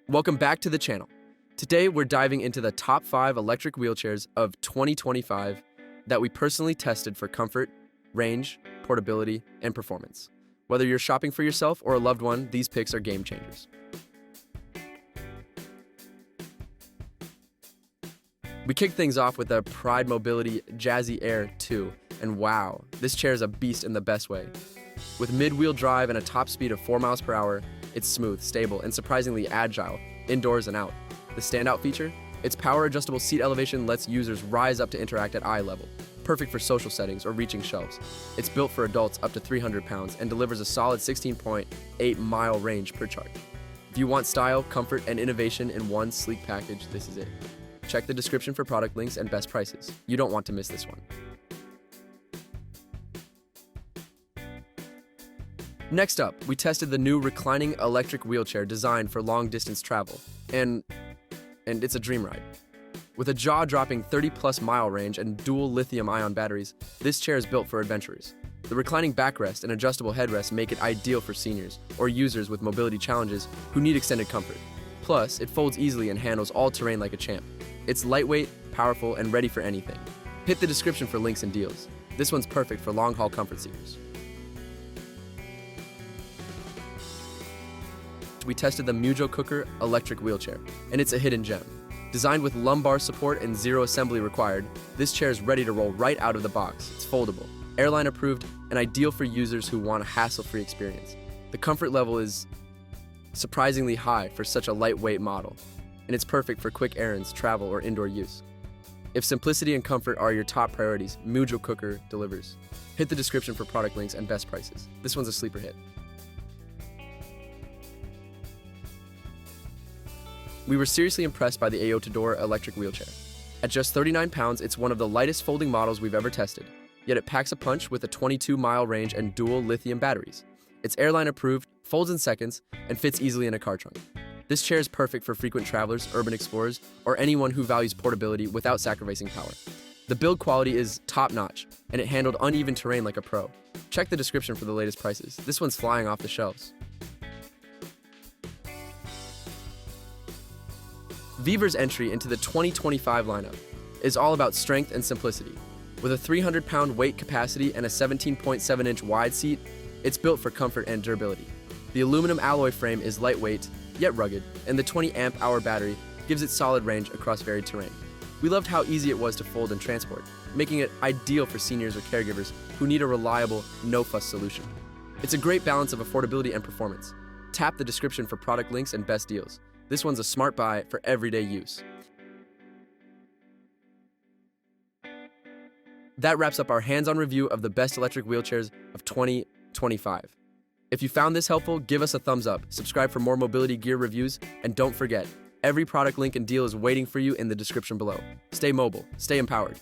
Welcome back to the channel. Today we're diving into the top 5 electric wheelchairs of 2025 that we personally tested for comfort, range, portability, and performance. Whether you're shopping for yourself or a loved one, these picks are game changers. We kick things off with the Pride Mobility Jazzy Air 2, and wow, this chair is a beast in the best way. With mid-wheel drive and a top speed of 4 miles per hour, it's smooth, stable, and surprisingly agile, indoors and out. The standout feature? Its power-adjustable seat elevation lets users rise up to interact at eye level, perfect for social settings or reaching shelves. It's built for adults up to 300 pounds and delivers a solid 16.8-mile range per charge. If you want style, comfort, and innovation in one sleek package, this is it. Check the description for product links and best prices. You don't want to miss this one. Next up, we tested the new reclining electric wheelchair designed for long-distance travel, and it's a dream ride. With a jaw-dropping 30-plus mile range and dual lithium-ion batteries, this chair is built for adventurers. The reclining backrest and adjustable headrest make it ideal for seniors or users with mobility challenges who need extended comfort. Plus, it folds easily and handles all terrain like a champ. It's lightweight, powerful, and ready for anything. Hit the description for links and deals. This one's perfect for long-haul comfort seekers. We tested the Mujocooker electric wheelchair, and it's a hidden gem. Designed with lumbar support and zero assembly required, this chair is ready to roll right out of the box. It's foldable, airline approved, and ideal for users who want a hassle-free experience. The comfort level is surprisingly high for such a lightweight model, and it's perfect for quick errands, travel, or indoor use. If simplicity and comfort are your top priorities, Mujocooker delivers. Hit the description for product links and best prices. This one's a sleeper hit. We were seriously impressed by the Aotedor electric wheelchair. At just 39 pounds, it's one of the lightest folding models we've ever tested, yet it packs a punch with a 22-mile range and dual lithium batteries. It's airline approved, folds in seconds, and fits easily in a car trunk. This chair is perfect for frequent travelers, urban explorers, or anyone who values portability without sacrificing power. The build quality is top-notch, and it handled uneven terrain like a pro. Check the description for the latest prices. This one's flying off the shelves. VEVOR's entry into the 2025 lineup is all about strength and simplicity. With a 300-pound weight capacity and a 17.7-inch wide seat, it's built for comfort and durability. The aluminum alloy frame is lightweight, yet rugged, and the 20-amp-hour battery gives it solid range across varied terrain. We loved how easy it was to fold and transport, making it ideal for seniors or caregivers who need a reliable, no-fuss solution. It's a great balance of affordability and performance. Tap the description for product links and best deals. This one's a smart buy for everyday use. That wraps up our hands-on review of the best electric wheelchairs of 2025. If you found this helpful, give us a thumbs up, subscribe for more mobility gear reviews, and don't forget, every product link and deal is waiting for you in the description below. Stay mobile, stay empowered.